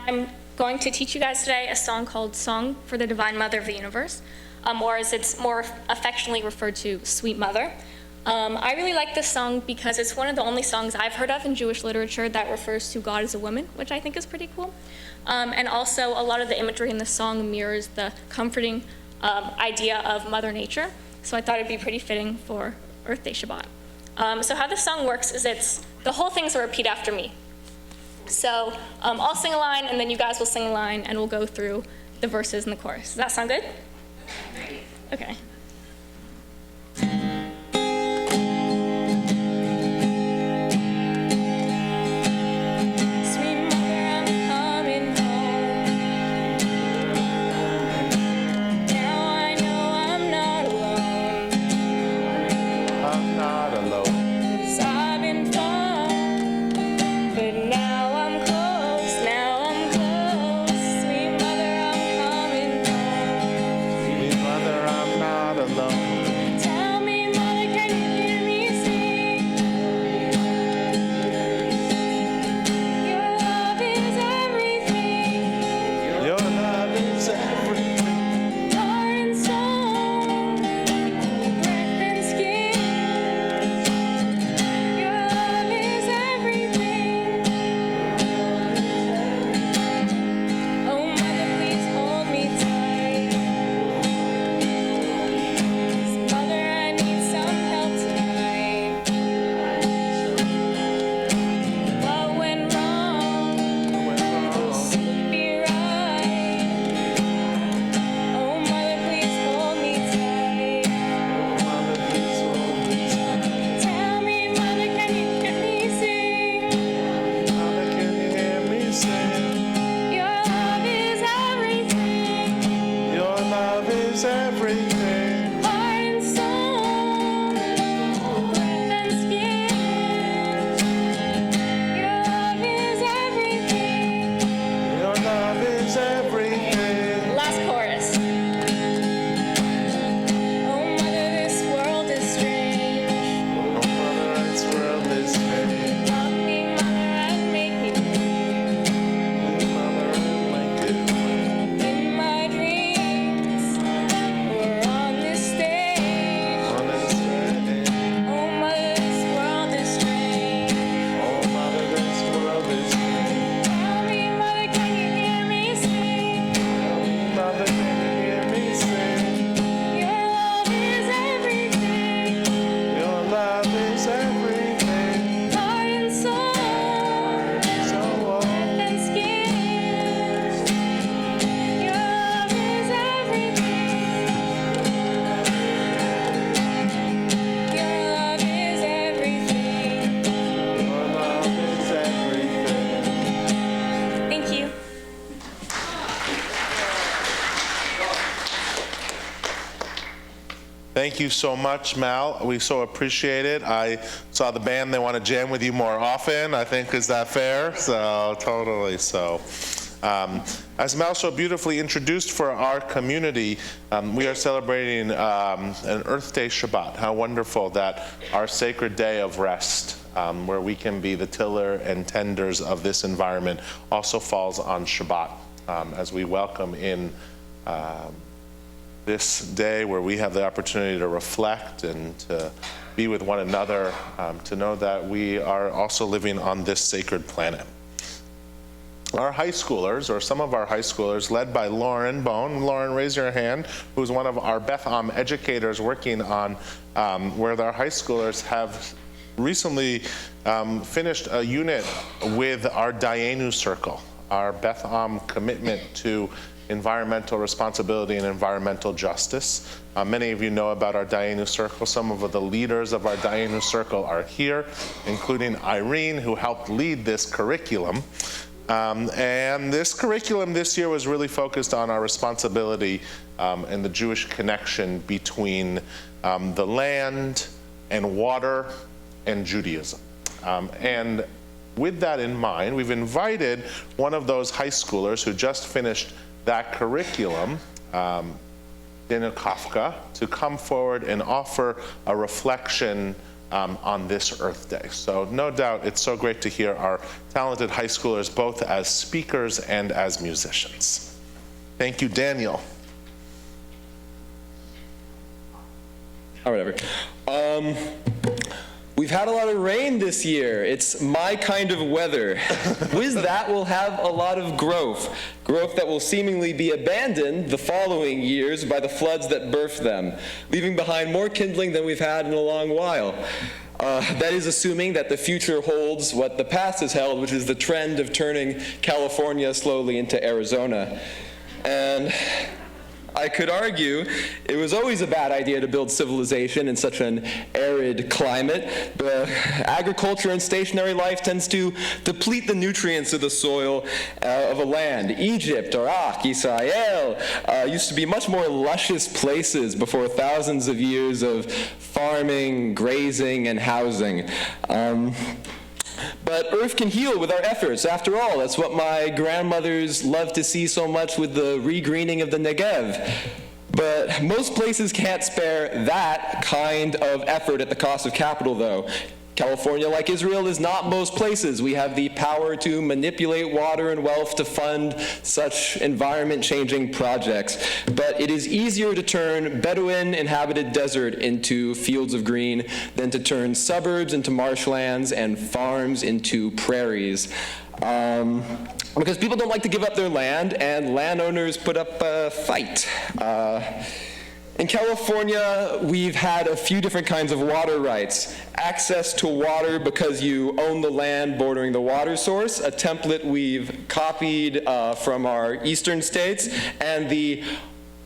I'm going to teach you guys today a song called Song for the Divine Mother of the Universe, or as it's more affectionately referred to, Sweet Mother. I really like this song because it's one of the only songs I've heard of in Jewish literature that refers to God as a woman, which I think is pretty cool. And also, a lot of the imagery in the song mirrors the comforting idea of Mother Nature. So I thought it'd be pretty fitting for Earth Day Shabbat. So how this song works is the whole thing's a repeat after me. So I'll sing a line, and then you guys will sing a line, and we'll go through the verses and the chorus. Does that sound good? Okay. Thank you so much, Mal. We so appreciate it. I saw the band, they want to jam with you more often, I think. Is that fair? So, totally so. As Mal so beautifully introduced for our community, we are celebrating an Earth Day Shabbat. How wonderful that our sacred day of rest, where we can be the tiller and tenders of this environment, also falls on Shabbat, as we welcome in this day where we have the opportunity to reflect and to be with one another, to know that we are also living on this sacred planet. Our high schoolers, or some of our high schoolers, led by Lauren Bone. Lauren, raise your hand, who's one of our Beth Am educators working on where our high schoolers have recently finished a unit with our Dayenu Circle, our Beth Am commitment to environmental responsibility and environmental justice. Many of you know about our Dayenu Circle. Some of the leaders of our Dayenu Circle are here, including Irene, who helped lead this curriculum. And this curriculum this year was really focused on our responsibility and the Jewish connection between the land and water and Judaism. And with that in mind, we've invited one of those high schoolers who just finished that curriculum, Daniel Kafka, to come forward and offer a reflection on this Earth Day. So no doubt it's so great to hear our talented high schoolers both as speakers and as musicians. Thank you, Daniel. Or whatever. We've had a lot of rain this year. It's my kind of weather. With that, we'll have a lot of growth that will seemingly be abandoned the following years by the floods that birthed them, leaving behind more kindling than we've had in a long while. That is assuming that the future holds what the past has held, which is the trend of turning California slowly into Arizona. And I could argue it was always a bad idea to build civilization in such an arid climate. Agriculture and stationary life tends to deplete the nutrients of the soil of a land. Egypt, Iraq, Israel used to be much more luscious places before thousands of years of farming, grazing, and housing. But Earth can heal with our efforts. After all, that's what my grandmothers loved to see so much with the regreening of the Negev. But most places can't spare that kind of effort at the cost of capital, though. California, like Israel, is not most places. We have the power to manipulate water and wealth to fund such environment-changing projects. But it is easier to turn Bedouin-inhabited desert into fields of green than to turn suburbs into marshlands and farms into prairies. Because people don't like to give up their land, and landowners put up a fight. In California, we've had a few different kinds of water rights. Access to water because you own the land bordering the water source, a template we've copied from our eastern states, and the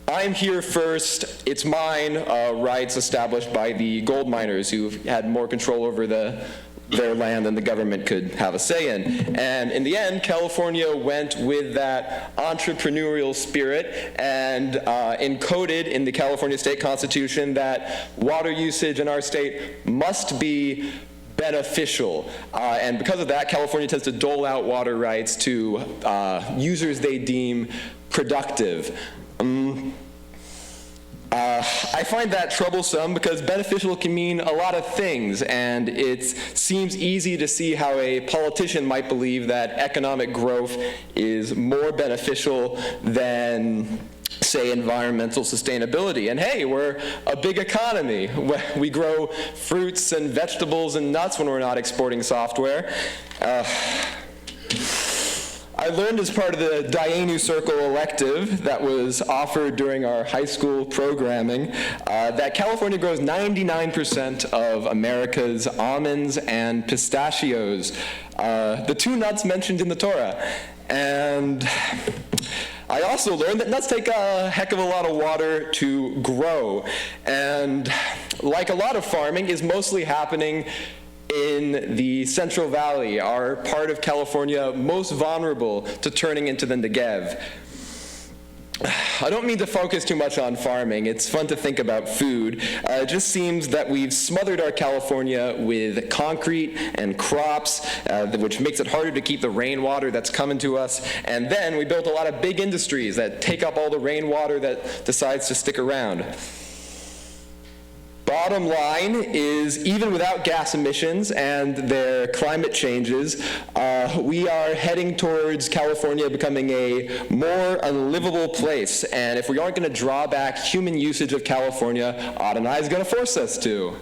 I'm here first, it's mine rights established by the gold miners who had more control over their land than the government could have a say in. And in the end, California went with that entrepreneurial spirit and encoded in the California state constitution that water usage in our state must be beneficial. And because of that, California tends to dole out water rights to users they deem productive. I find that troublesome because beneficial can mean a lot of things, and it seems easy to see how a politician might believe that economic growth is more beneficial than, say, environmental sustainability. And hey, we're a big economy. We grow fruits and vegetables and nuts when we're not exporting software. I learned as part of the Dayenu Circle elective that was offered during our high school programming that California grows 99% of America's almonds and pistachios, the two nuts mentioned in the Torah. And I also learned that nuts take a heck of a lot of water to grow. And like a lot of farming, is mostly happening in the Central Valley, our part of California most vulnerable to turning into the Negev. I don't mean to focus too much on farming. It's fun to think about food. It just seems that we've smothered our California with concrete and crops, which makes it harder to keep the rainwater that's coming to us. And then we built a lot of big industries that take up all the rainwater that decides to stick around. Bottom line is, even without gas emissions and their climate changes, we are heading towards California becoming a more unlivable place. And if we aren't going to draw back human usage of California, Adonai is going to force us to.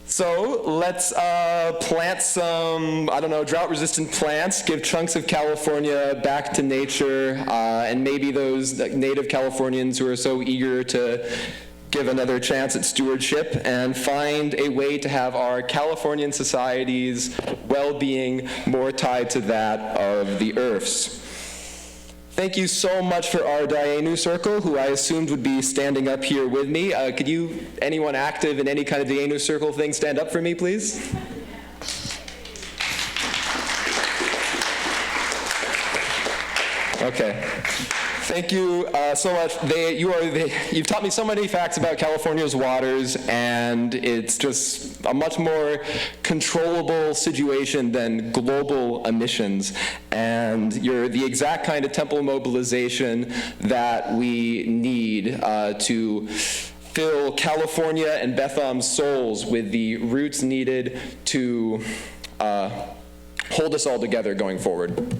So let's plant some, drought-resistant plants, give chunks of California back to nature, and maybe those native Californians who are so eager to give another chance at stewardship, and find a way to have our Californian society's well-being more tied to that of the Earth's. Thank you so much for our Dayenu Circle, who I assumed would be standing up here with me. Could anyone active in any kind of Dayenu Circle thing, stand up for me, please? Okay. Thank you so much. You've taught me so many facts about California's waters, and it's just a much more controllable situation than global emissions. And you're the exact kind of temple mobilization that we need to fill California and Betham's souls with the roots needed to hold us all together going forward.